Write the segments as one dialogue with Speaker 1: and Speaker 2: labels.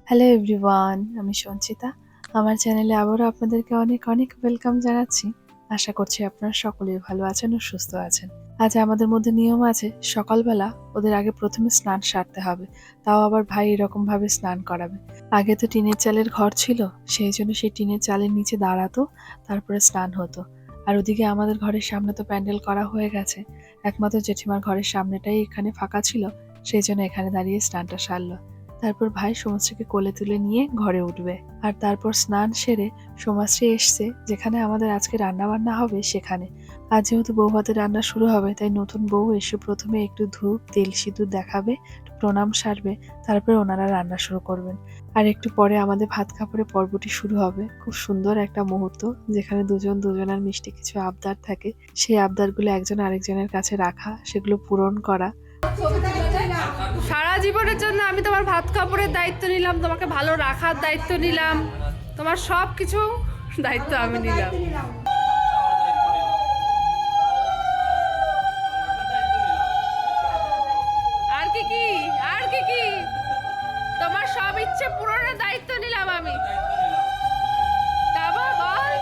Speaker 1: Hello everyone, আমি সঞ্চিতা। আমার চ্যানেলে আবারও আপনাদেরকে অনেক অনেক ওয়েলকাম জানাচ্ছি। আশা করছি আপনারা সকলেই ভালো আছেন ও সুস্থ আছেন। আজ আমাদের মধ্যে নিয়ম আছে, সকালবেলা ওদের আগে প্রথমে স্নান সারতে হবে। তাও আবার ভাই এরকমভাবে স্নান করাবে। আগে তো টিনের চালের ঘর ছিল, সেই জন্য সেই টিনের চালের নিচে দাঁড়াতো, তারপরে স্নান হতো। আর ওদিকে আমাদের ঘরের সামনে তো প্যান্ডেল করা হয়ে গেছে। একমাত্র জেঠিমার ঘরের সামনেটাই এখানে ফাঁকা ছিল, সেই জন্য এখানে দাঁড়িয়ে স্নানটা সারলো। তারপর ভাই সোমাশ্রীকে কোলে তুলে নিয়ে ঘরে উঠবে। আর তারপর স্নান সেরে সোমাশ্রী এসছে যেখানে আমাদের আজকে রান্না বান্না হবে সেখানে। আজ যেহেতু বউ ভাতের রান্না শুরু হবে, তাই নতুন বউ এসে প্রথমে একটু ধূপ তেল সিঁদুর দেখাবে, একটু প্রণাম সারবে, তারপরে ওনারা রান্না শুরু করবেন। আর একটু পরে আমাদের ভাত কাপড়ের পর্বটি শুরু হবে। খুব সুন্দর একটা মুহূর্ত, যেখানে দুজন দুজনের মিষ্টি কিছু আবদার থাকে, সেই আবদারগুলো একজন আরেকজনের কাছে রাখা, সেগুলো পূরণ করা।
Speaker 2: সারা জীবনের জন্য আমি তোমার ভাত কাপড়ের দায়িত্ব নিলাম, তোমাকে ভালো রাখার দায়িত্ব নিলাম, তোমার সব কিছু দায়িত্ব আমি নিলাম। আর কি কি আর কি কি তোমার সব ইচ্ছে পূরণের দায়িত্ব নিলাম আমি। তারপর বল,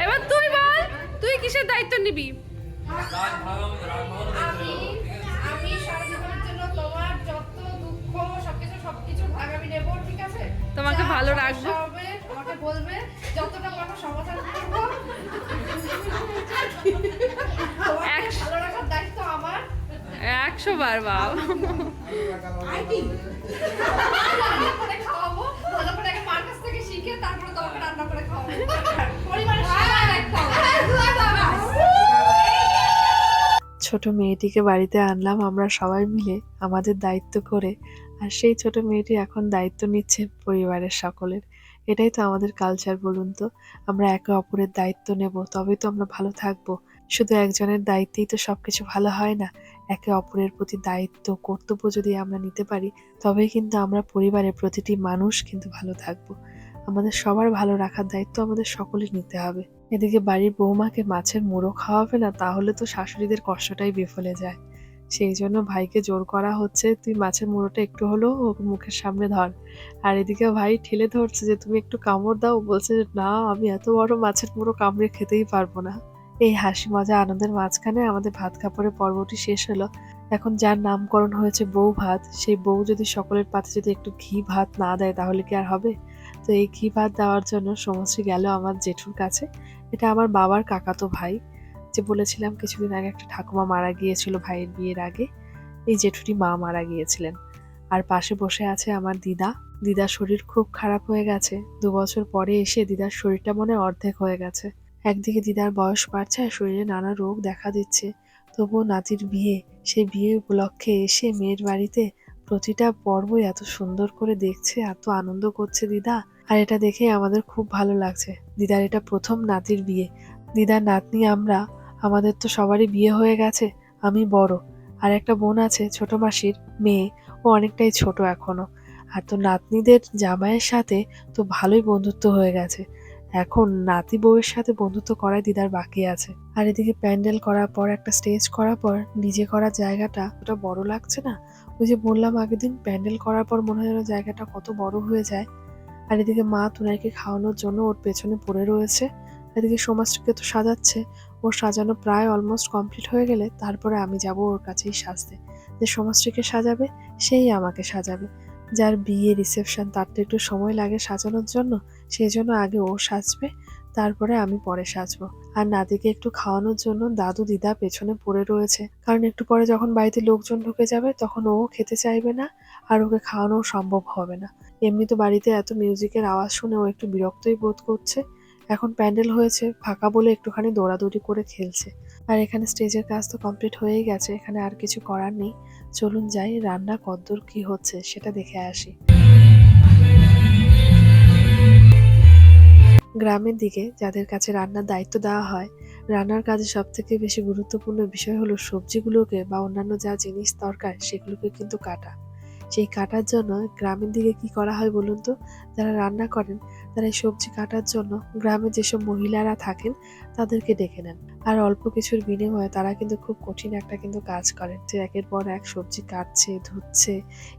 Speaker 2: এবার তুই বল, তুই কিসের দায়িত্ব নিবি?
Speaker 3: আমি আমি সারা জীবনের জন্য তোমার যত দুঃখ সবকিছু ভাগ আমি নেব, ঠিক আছে?
Speaker 2: তোমাকে ভালো রাখবো,
Speaker 3: হবে আমাকে বলবে, যতটা পারবো সমাধান করবো। তোমাকে ভালো রাখার দায়িত্ব আমার।
Speaker 2: 100 বার বাবা।
Speaker 3: রান্না করে খাওয়াবো, ভালো করে আগে মার কাছ থেকে শিখে তারপরে তোমাকে রান্না করে খাওয়াবো। পরিবারের সবার দায়িত্ব আমার।
Speaker 1: ছোট মেয়েটিকে বাড়িতে আনলাম আমরা সবাই মিলে আমাদের দায়িত্ব করে। আর সেই ছোট মেয়েটি এখন দায়িত্ব নিচ্ছে পরিবারের সকলের। এটাই তো আমাদের কালচার, বলুন তো। আমরা একে অপরের দায়িত্ব নেব, তবেই তো আমরা ভালো থাকবো। শুধু একজনের দায়িত্বেই তো সবকিছু ভালো হয় না। একে অপরের প্রতি দায়িত্ব কর্তব্য যদি আমরা নিতে পারি, তবেই কিন্তু আমরা পরিবারের প্রতিটি মানুষ কিন্তু ভালো থাকবো। আমাদের সবার ভালো রাখার দায়িত্ব আমাদের সকলের নিতে হবে। এদিকে বাড়ির বৌমাকে মাছের মুড়ো খাওয়াবে না, তাহলে তো শাশুড়িদের কষ্টটাই বিফলে যায়। সেই জন্য ভাইকে জোর করা হচ্ছে, তুই মাছের মুড়োটা একটু হলেও ওর মুখের সামনে ধর। আর এদিকে ভাই ঠেলে ধরছে যে তুমি একটু কামড় দাও, বলছে যে না, আমি এত বড় মাছের মুড়ো কামড়ে খেতেই পারবো না। এই হাসি মজা আনন্দের মাঝখানে আমাদের ভাত কাপড়ের পর্বটি শেষ হলো। এখন যার নামকরণ হয়েছে বউ ভাত, সেই বউ যদি সকলের পাতে যদি একটু ঘি ভাত না দেয়, তাহলে কি আর হবে? তো এই ঘি ভাত দেওয়ার জন্য সমশ্রী গেল আমার জেঠুর কাছে। এটা আমার বাবার কাকাতো ভাই। যে বলেছিলাম কিছুদিন আগে একটা ঠাকুমা মারা গিয়েছিল ভাইয়ের বিয়ের আগে, এই জেঠুটি মা মারা গিয়েছিলেন। আর পাশে বসে আছে আমার দিদা। দিদার শরীর খুব খারাপ হয়ে গেছে। 2 বছর পরে এসে দিদার শরীরটা মনে অর্ধেক হয়ে গেছে। একদিকে দিদার বয়স বাড়ছে আর শরীরে নানা রোগ দেখা দিচ্ছে, তবুও নাতির বিয়ে, সেই বিয়ে উপলক্ষে এসে মেয়ের বাড়িতে প্রতিটা পর্বই এত সুন্দর করে দেখছে, এত আনন্দ করছে দিদা। আর এটা দেখে আমাদের খুব ভালো লাগছে। দিদার এটা প্রথম নাতির বিয়ে। দিদার নাতনি আমরা, আমাদের তো সবারই বিয়ে হয়ে গেছে। আমি বড়, আর একটা বোন আছে ছোট মাসির মেয়ে, ও অনেকটাই ছোট এখনো। আর তো নাতনিদের জামাইয়ের সাথে তো ভালোই বন্ধুত্ব হয়ে গেছে। এখন নাতি বউয়ের সাথে বন্ধুত্ব করাই দিদার বাকি আছে। আর এদিকে প্যান্ডেল করার পর, একটা স্টেজ করার পর নিজে করা জায়গাটা ওটা বড় লাগছে না? ওই যে বললাম আগের দিন, প্যান্ডেল করার পর মনে হয় যেন জায়গাটা কত বড় হয়ে যায়। আর এদিকে মা তুনাইকে খাওয়ানোর জন্য ওর পেছনে পড়ে রয়েছে। এদিকে সমাজটিকে তো সাজাচ্ছে। ওর সাজানো প্রায় অলমোস্ট কমপ্লিট হয়ে গেলে তারপরে আমি যাব ওর কাছেই সাজতে। যে সমাজটিকে সাজাবে সেই আমাকে সাজাবে। যার বিয়ে রিসেপশন, তার তো একটু সময় লাগে সাজানোর জন্য, সেই জন্য আগে ও সাজবে, তারপরে আমি পরে সাজবো। আর নাতিকে একটু খাওয়ানোর জন্য দাদু দিদা পেছনে পড়ে রয়েছে, কারণ একটু পরে যখন বাড়িতে লোকজন ঢুকে যাবে তখন ও খেতে চাইবে না, আর ওকে খাওয়ানো সম্ভব হবে না। এমনি তো বাড়িতে এত মিউজিকের আওয়াজ শুনে ও একটু বিরক্তই বোধ করছে। এখন প্যান্ডেল হয়েছে ফাঁকা বলে একটুখানি দৌড়াদৌড়ি করে খেলছে। আর এখানে স্টেজের কাজ তো কমপ্লিট হয়েই গেছে, এখানে আর কিছু করার নেই। চলুন যাই, রান্না কদ্দূর কি হচ্ছে সেটা দেখে আসি। গ্রামের দিকে যাদের কাছে রান্নার দায়িত্ব দেওয়া হয়, রান্নার কাজে সব থেকে বেশি গুরুত্বপূর্ণ বিষয় হলো সবজিগুলোকে বা অন্যান্য যা জিনিস দরকার সেগুলোকে কিন্তু কাটা। সেই কাটার জন্য গ্রামের দিকে কি করা হয় বলুন তো, যারা রান্না করেন তারা এই সবজি কাটার জন্য গ্রামে যেসব মহিলারা থাকেন তাদেরকে ডেকে নেন। আর অল্প কিছুর বিনিময়ে তারা কিন্তু খুব কঠিন একটা কিন্তু কাজ করেন, যে একের পর এক সবজি কাটছে, ধুচ্ছে।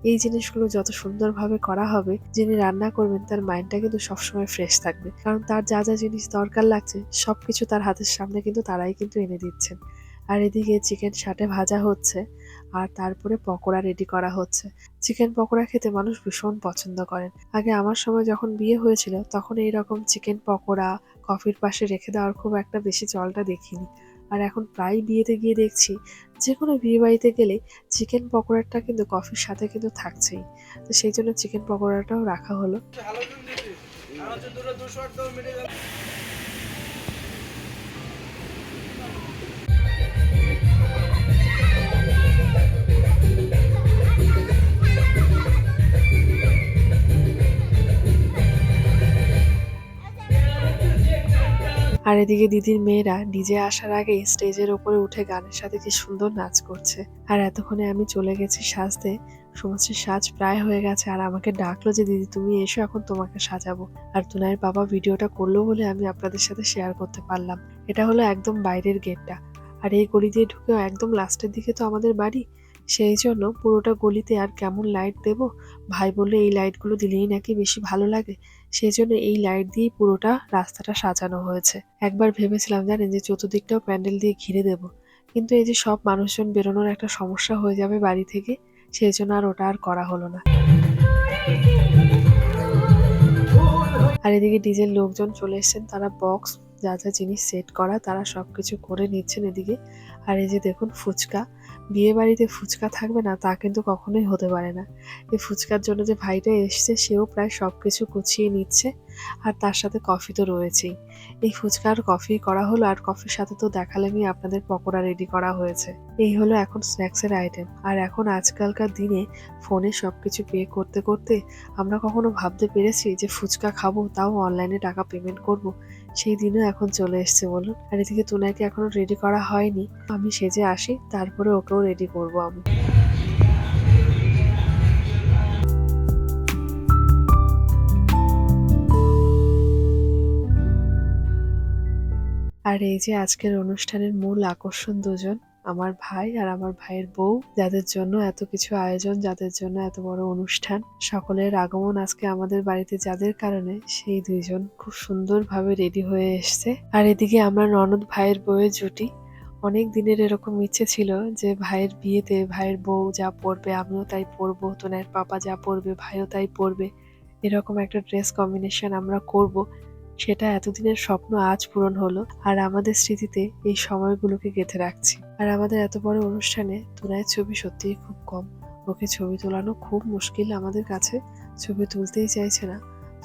Speaker 1: এই জিনিসগুলো যত সুন্দরভাবে করা হবে, যিনি রান্না করবেন তার মাইন্ডটা কিন্তু সবসময় ফ্রেশ থাকবে, কারণ তার যা যা জিনিস দরকার লাগছে সবকিছু তার হাতের সামনে কিন্তু তারাই কিন্তু এনে দিচ্ছেন। আর এদিকে চিকেন সাটে ভাজা হচ্ছে, আর তারপরে পকোড়া রেডি করা হচ্ছে। চিকেন পকোড়া খেতে মানুষ ভীষণ পছন্দ করেন। আগে আমার সময় যখন বিয়ে হয়েছিল তখন এইরকম চিকেন পকোড়া কফির পাশে রেখে দেওয়ার খুব একটা বেশি চলটা দেখিনি। আর এখন প্রায় বিয়েতে গিয়ে দেখছি যে কোনো বিয়ে বাড়িতে গেলে চিকেন পকোড়াটা কিন্তু কফির সাথে কিন্তু থাকছেই। তো সেই জন্য চিকেন পকোড়াটাও রাখা হলো। আর এদিকে দিদির মেয়েরা ডিজে আসার আগেই স্টেজের ওপরে উঠে গানের সাথে কি সুন্দর নাচ করছে। আর এতক্ষণে আমি চলে গেছি সাজতে, সমস্ত সাজ প্রায় হয়ে গেছে। আর আমাকে ডাকলো যে দিদি তুমি এসো, এখন তোমাকে সাজাবো। আর তুনাইয়ের বাবা ভিডিওটা করলো বলে আমি আপনাদের সাথে শেয়ার করতে পারলাম। এটা হলো একদম বাইরের গেটটা, আর এই গলি দিয়ে ঢুকেও একদম লাস্টের দিকে তো আমাদের বাড়ি। সেই জন্য পুরোটা গলিতে আর কেমন লাইট দেব, ভাই বললো এই লাইটগুলো দিলেই নাকি বেশি ভালো লাগে, সেই জন্য এই লাইট দিয়েই পুরোটা রাস্তাটা সাজানো হয়েছে। একবার ভেবেছিলাম জানেন যে চতুর্দিকটাও প্যান্ডেল দিয়ে ঘিরে দেব, কিন্তু এই যে সব মানুষজন বেরোনোর একটা সমস্যা হয়ে যাবে বাড়ি থেকে, সেই জন্য আর ওটা আর করা হলো না। আর এদিকে ডিজের লোকজন চলে এসেছেন, তারা বক্স যা যা জিনিস সেট করা তারা সবকিছু করে নিচ্ছেন এদিকে। আর এই যে দেখুন ফুচকা, বিয়ে বাড়িতে ফুচকা থাকবে না তা কিন্তু কখনোই হতে পারে না। এই ফুচকার জন্য যে ভাইটা এসছে সেও প্রায় সবকিছু গুছিয়ে নিচ্ছে, আর তার সাথে কফি তো রয়েছেই। এই ফুচকা আর কফি করা হলো, আর কফির সাথে তো দেখালামই আপনাদের পকোড়া রেডি করা হয়েছে। এই হলো এখন স্ন্যাক্সের আইটেম। আর এখন আজকালকার দিনে ফোনে সবকিছু পে করতে করতে আমরা কখনো ভাবতে পেরেছি যে ফুচকা খাবো তাও অনলাইনে টাকা পেমেন্ট করব? সেই দিনও এখন চলে এসছে বলুন। আর এদিকে তুনাকে এখনো রেডি করা হয়নি, আমি সেজে আসি তারপরে ওকেও রেডি করব আমি। আর এই যে আজকের অনুষ্ঠানের মূল আকর্ষণ দুজন, আমার ভাই আর আমার ভাইয়ের বউ, যাদের জন্য এত কিছু আয়োজন, যাদের জন্য এত বড় অনুষ্ঠান, সকলের আগমন আজকে আমাদের বাড়িতে যাদের কারণে সেই দুইজন খুব সুন্দরভাবে রেডি হয়ে এসছে। আর এদিকে আমরা ননদ ভাইয়ের বউয়ের জুটি। অনেক দিনের এরকম ইচ্ছে ছিল যে ভাইয়ের বিয়েতে ভাইয়ের বউ যা পরবে আমিও তাই পরবো, তোনার পাপা যা পরবে ভাইও তাই পরবে, এরকম একটা ড্রেস কম্বিনেশন আমরা করব। সেটা এতদিনের স্বপ্ন আজ পূরণ হলো, আর আমাদের স্মৃতিতে এই সময়গুলোকে গেঁথে রাখছি। আর আমাদের এত বড় অনুষ্ঠানে তুনায়ের ছবি সত্যিই খুব কম, ওকে ছবি তোলানো খুব মুশকিল আমাদের কাছে, ছবি তুলতেই চাইছে না।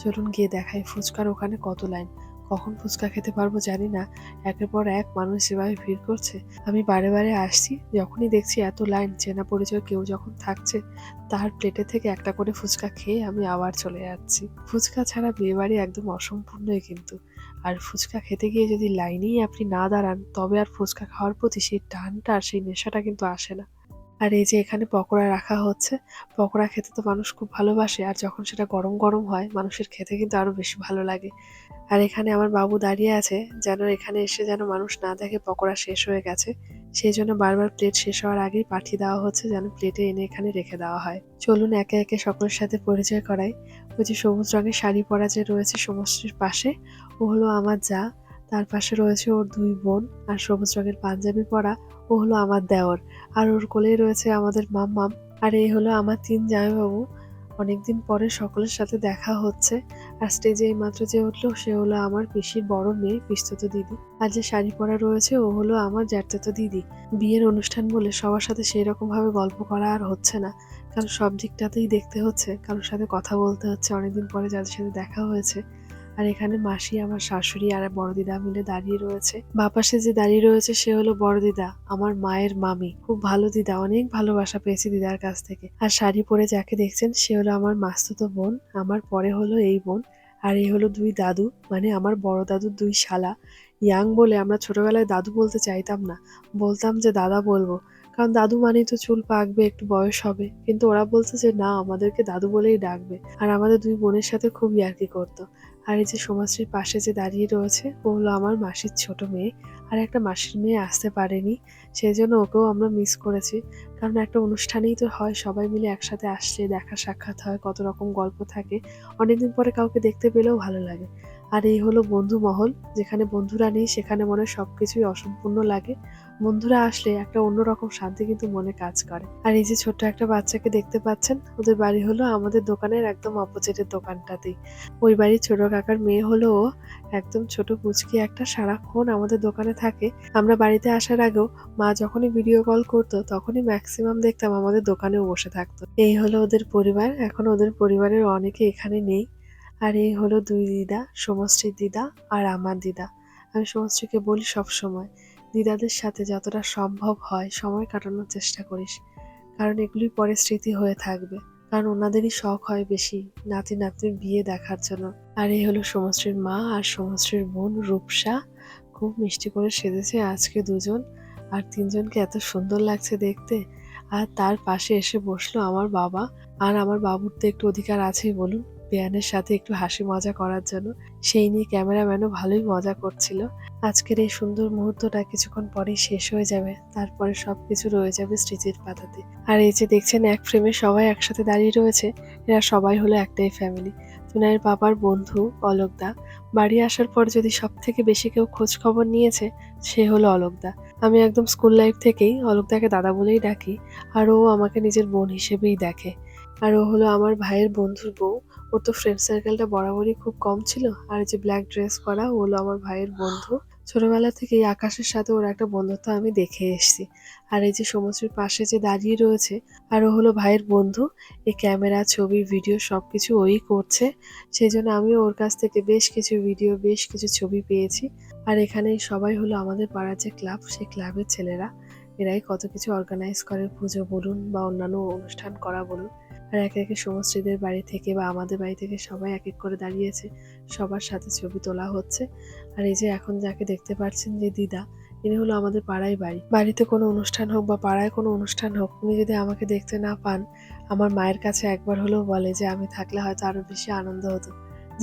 Speaker 1: চলুন গিয়ে দেখাই ফুচকার ওখানে কত লাইন, কখন ফুচকা খেতে পারবো জানি না, একের পর এক মানুষ যেভাবে ভিড় করছে। আমি বারে বারে আসছি, যখনই দেখছি এত লাইন, চেনা পরিচয় কেউ যখন থাকছে তার প্লেটে থেকে একটা করে ফুচকা খেয়ে আমি আবার চলে যাচ্ছি। ফুচকা ছাড়া বিয়েবাড়ি একদম অসম্পূর্ণই কিন্তু। আর ফুচকা খেতে গিয়ে যদি লাইনেই আপনি না দাঁড়ান তবে আর ফুচকা খাওয়ার প্রতি সেই টানটা আর সেই নেশাটা কিন্তু আসে না। আর এই যে এখানে পকোড়া রাখা হচ্ছে, পকোড়া খেতে তো মানুষ খুব ভালোবাসে, আর যখন সেটা গরম গরম হয় মানুষের খেতে কিন্তু আরো বেশি ভালো লাগে। আর এখানে আমার বাবু দাঁড়িয়ে আছে, যেন এখানে এসে যেন মানুষ না দেখে পকোড়া শেষ হয়ে গেছে, সেই জন্য বারবার প্লেট শেষ হওয়ার আগেই পাঠিয়ে দেওয়া হচ্ছে যেন প্লেটে এনে এখানে রেখে দেওয়া হয়। চলুন একে একে সকলের সাথে পরিচয় করাই। ওই যে সবুজ রঙের শাড়ি পরা যে রয়েছে সমষ্টির পাশে, ও হলো আমার যা। তার পাশে রয়েছে ওর দুই বোন, আর সবুজ রঙের পাঞ্জাবি পরা ও হলো আমার দেওর। আর ওর কোলেই রয়েছে আমাদের মাম্মাম। আর এই হলো আমার 3 জামাইবাবু। অনেকদিন পরে সকলের সাথে দেখা হচ্ছে। আর স্টেজে এইমাত্র যে উঠলো সে হলো আমার পিসির বড় মেয়ে, পিসতুতো দিদি। আর যে শাড়ি পরা রয়েছে ও হলো আমার জ্যাঠাতো দিদি। বিয়ের অনুষ্ঠান বলে সবার সাথে সেই রকম ভাবে গল্প করা আর হচ্ছে না, কারণ সব দিকটাতেই দেখতে হচ্ছে, কারোর সাথে কথা বলতে হচ্ছে অনেকদিন পরে যাদের সাথে দেখা হয়েছে। আর এখানে মাসি, আমার শাশুড়ি আর বড় দিদা মিলে দাঁড়িয়ে রয়েছে। বাঁ পাশে যে দাঁড়িয়ে রয়েছে সে হলো বড় দিদা, আমার মায়ের মামি। খুব ভালো দিদা, অনেক ভালোবাসা পেয়েছি দিদার কাছ থেকে। আর শাড়ি পরে যাকে দেখছেন সে হলো আমার মাস্তুতো বোন, আমার পরে হলো এই বোন। আর এই হলো 2 দাদু, মানে আমার বড় দাদুর 2 শালা। ইয়াং বলে আমরা ছোটবেলায় দাদু বলতে চাইতাম না, বলতাম যে দাদা বলবো, কারণ দাদু মানেই তো চুল পাকবে, একটু বয়স হবে, কিন্তু ওরা বলতো যে না, আমাদেরকে দাদু বলেই ডাকবে। আর আমাদের দুই বোনের সাথে খুব ইয়ার্কি করতো। আর এই যে সমাশ্রীর পাশে যে দাঁড়িয়ে রয়েছে, ও হলো আমার মাসির ছোট মেয়ে। আর একটা মাসির মেয়ে আসতে পারেনি, সেই জন্য ওকেও আমরা মিস করেছি। কারণ একটা অনুষ্ঠানেই তো হয়, সবাই মিলে একসাথে আসলে দেখা সাক্ষাৎ হয়, কত রকম গল্প থাকে, অনেকদিন পরে কাউকে দেখতে পেলেও ভালো লাগে। আর এই হলো বন্ধু মহল, যেখানে বন্ধুরা নেই সেখানে মনে হয় সবকিছুই অসম্পূর্ণ লাগে। বন্ধুরা আসলে একটা অন্যরকম শান্তি কিন্তু মনে কাজ করে। আর এই যে ছোট্ট একটা বাচ্চাকে দেখতে পাচ্ছেন, ওদের বাড়ি হলো আমাদের দোকানের একদম অপোজিটের দোকানটাতেই। ওই বাড়ির ছোট কাকার মেয়ে হলো ও, একদম ছোট পুচকি একটা, সারাক্ষণ আমাদের দোকানে থাকে। আমরা বাড়িতে আসার আগেও মা যখনই ভিডিও কল করতো তখনই ম্যাক্সিমাম দেখতাম আমাদের দোকানেও বসে থাকতো। এই হলো ওদের পরিবার। এখন ওদের পরিবারের অনেকে এখানে নেই। আর এই হলো দুই দিদা, সমষ্টির দিদা আর আমার দিদা। আমি সমষ্টিকে বলি সব সময়, দিদাদের সাথে যতটা সম্ভব হয় সময় কাটানোর চেষ্টা করিস, কারণ এগুলি পরে স্মৃতি হয়ে থাকবে। কারণ ওনাদেরই শখ হয় বেশি নাতি নাতনির বিয়ে দেখার জন্য। আর এই হলো সমষ্টির মা আর সমষ্টির বোন রূপসা, খুব মিষ্টি করে সেজেছে আজকে দুজন। আর তিনজনকে এত সুন্দর লাগছে দেখতে। আর তার পাশে এসে বসলো আমার বাবা। আর আমার বাবুর তো একটু অধিকার আছেই বলুন, বেয়ানের সাথে একটু হাসি মজা করার জন্য। সেই নিয়ে ক্যামেরাম্যানও ভালোই মজা করছিল। আজকের এই সুন্দর মুহূর্তটা কিছুক্ষণ পরেই শেষ হয়ে যাবে, তারপরে সবকিছু রয়ে যাবে স্মৃতির পাতাতে। আর এই যে দেখছেন এক ফ্রেমে সবাই একসাথে দাঁড়িয়ে রয়েছে, এরা সবাই হলো একটাই ফ্যামিলি। তুনাইয়ের বাবার বন্ধু অলোকদা। বাড়ি আসার পর যদি সব থেকে বেশি কেউ খোঁজ খবর নিয়েছে, সে হলো অলোকদা। আমি একদম স্কুল লাইফ থেকেই অলোকদাকে দাদা বলেই ডাকি, আর ও আমাকে নিজের বোন হিসেবেই দেখে। আর ও হলো আমার ভাইয়ের বন্ধুর বউ। ওর তো ফ্রেন্ড সার্কেলটা বরাবরই খুব কম ছিল। আর যে ব্ল্যাক ড্রেস পরা, ও হলো আমার ভাইয়ের বন্ধু। ছোটবেলা থেকেই আকাশের সাথে ওর একটা বন্ধুত্ব আমি দেখে এসেছি। আর এই যে সমুদ্রের পাশে যে দাঁড়িয়ে রয়েছে, আর ও হলো ভাইয়ের বন্ধু। এই ক্যামেরা, ছবি, ভিডিও সবকিছু ওই করছে। সেই জন্য আমিও ওর কাছ থেকে বেশ কিছু ভিডিও, বেশ কিছু ছবি পেয়েছি। আর এখানে সবাই হলো আমাদের পাড়ার যে ক্লাব, সেই ক্লাবের ছেলেরা। এরাই কত কিছু অর্গানাইজ করে, পুজো বলুন বা অন্যান্য অনুষ্ঠান করা বলুন। আর একে একে সমশ্রীদের বাড়ি থেকে বা আমাদের বাড়ি থেকে সবাই এক এক করে দাঁড়িয়েছে, সবার সাথে ছবি তোলা হচ্ছে। আর এই যে এখন যাকে দেখতে পাচ্ছেন যে দিদা, ইনি হলো আমাদের পাড়ায় বাড়ি। বাড়িতে কোনো অনুষ্ঠান হোক বা পাড়ায় কোনো অনুষ্ঠান হোক, উনি যদি আমাকে দেখতে না পান, আমার মায়ের কাছে একবার হলেও বলে যে আমি থাকলে হয়তো আরো বেশি আনন্দ হতো।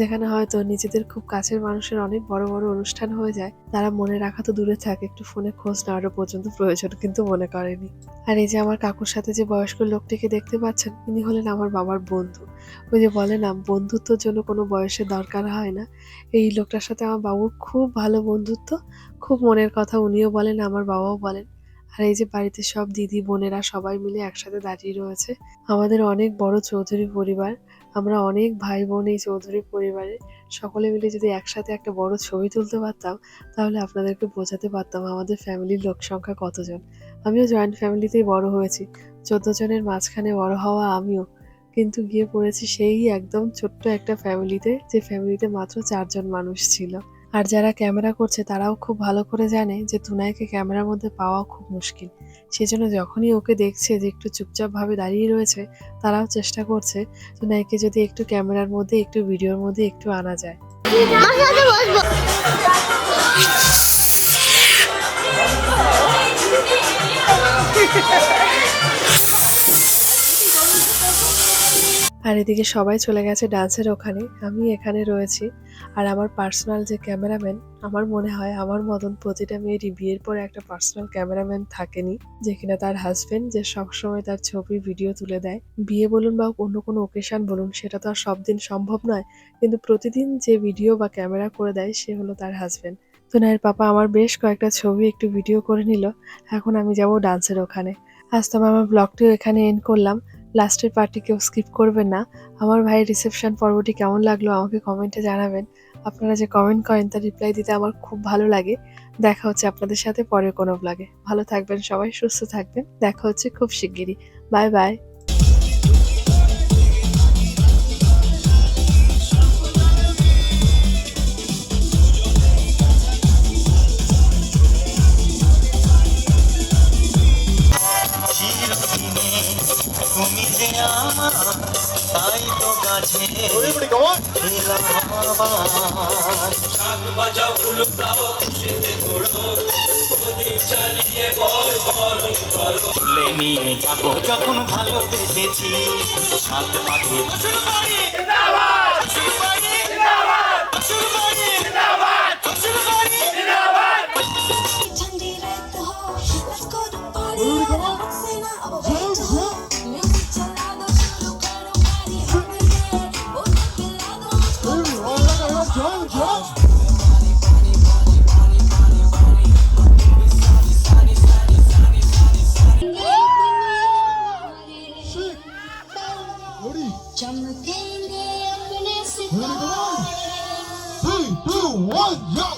Speaker 1: যেখানে হয়তো নিজেদের খুব কাছের মানুষের অনেক বড় বড় অনুষ্ঠান হয়ে যায়, তারা মনে রাখা তো দূরে থাকে, একটু ফোনে খোঁজ নেওয়ারও পর্যন্ত প্রয়োজন কিন্তু মনে করেনি। আর এই যে আমার কাকুর সাথে যে বয়স্ক লোকটিকে দেখতে পাচ্ছেন, ইনি হলেন আমার বাবার বন্ধু। ওই যে বলে না, বন্ধুত্বের জন্য কোনো বয়সের দরকার হয় না। এই লোকটার সাথে আমার বাবুর খুব ভালো বন্ধুত্ব, খুব মনের কথা উনিও বলেন, আমার বাবাও বলেন। আর এই যে বাড়িতে সব দিদি বোনেরা সবাই মিলে একসাথে দাঁড়িয়ে রয়েছে। আমাদের অনেক বড় চৌধুরী পরিবার, আমরা অনেক ভাই বোন এই চৌধুরী পরিবারে। সকলে মিলে যদি একসাথে একটা বড় ছবি তুলতে পারতাম, তাহলে আপনাদেরকে বোঝাতে পারতাম আমাদের ফ্যামিলির লোক সংখ্যা কতজন। আমিও জয়েন্ট ফ্যামিলিতেই বড় হয়েছি, 14 জনের মাঝখানে বড় হওয়া আমিও, কিন্তু গিয়ে পড়েছি সেই একদম ছোট্ট একটা ফ্যামিলিতে, যে ফ্যামিলিতে মাত্র 4 জন মানুষ ছিল। আর যারা ক্যামেরা করছে তারাও খুব ভালো করে জানে যে তুনাইকে ক্যামেরার মধ্যে পাওয়া খুব মুশকিল। সেজন্য যখনই ওকে দেখছে যে একটু চুপচাপ ভাবে দাঁড়িয়ে রয়েছে, তারাও চেষ্টা করছে তুনাইকে যদি একটু ক্যামেরার মধ্যে, একটু ভিডিওর মধ্যে একটু আনা যায়। আর এদিকে সবাই চলে গেছে ডান্সের ওখানে, আমি এখানে রয়েছি। আর আমার পার্সোনাল যে ক্যামেরাম্যান, আমার মনে হয় আমার মতন প্রতিটা মেয়েরই বিয়ের পরে একটা পার্সোনাল ক্যামেরাম্যান থাকেনি, যে কিনা তার হাজবেন্ড, যে সবসময় তার ছবি ভিডিও তুলে দেয়। বিয়ে বলুন বা অন্য কোনো ওকেশন বলুন, সেটা তো আর সব দিন সম্ভব নয়, কিন্তু প্রতিদিন যে ভিডিও বা ক্যামেরা করে দেয় সে হলো তার হাজবেন্ড। তুনাইয়ের পাপা আমার বেশ কয়েকটা ছবি একটু ভিডিও করে নিল। এখন আমি যাব ডান্সের ওখানে। আজ তো আমার ব্লগটিও এখানে এন্ড করলাম। লাস্টের পার্টি কেউ স্কিপ করবেন না। আমার ভাইয়ের রিসেপশন পর্বটি কেমন লাগলো আমাকে কমেন্টে জানাবেন। আপনারা যে কমেন্ট করেন তার রিপ্লাই দিতে আমার খুব ভালো লাগে। দেখা হচ্ছে আপনাদের সাথে পরের কোনো ব্লগে। ভালো থাকবেন সবাই, সুস্থ থাকবেন। দেখা হচ্ছে খুব শিগগিরই। Bye bye.
Speaker 4: তুমি যে আমার, তাই তো কাছে এলাম আমার। তুলে নিয়ে যাব যখন ভালোবেসেছি সাত পাখি শ্বশুর বাড়ি জিন্দাবাদ শ্বশুর বাড়ি জিন্দাবাদ শ্বশুর বাড়ি জিন্দাবাদ শ্বশুর বাড়ি জিন্দাবাদ
Speaker 5: ठंडी रात हो लेट्स गो टू पार्टी से ना अब वेट हो म्यूजिक चला दो शुरू करो पार्टी हम ये बोल पिला दो चमकेंगे अपने सितारे
Speaker 6: 3, 2, 1, yo!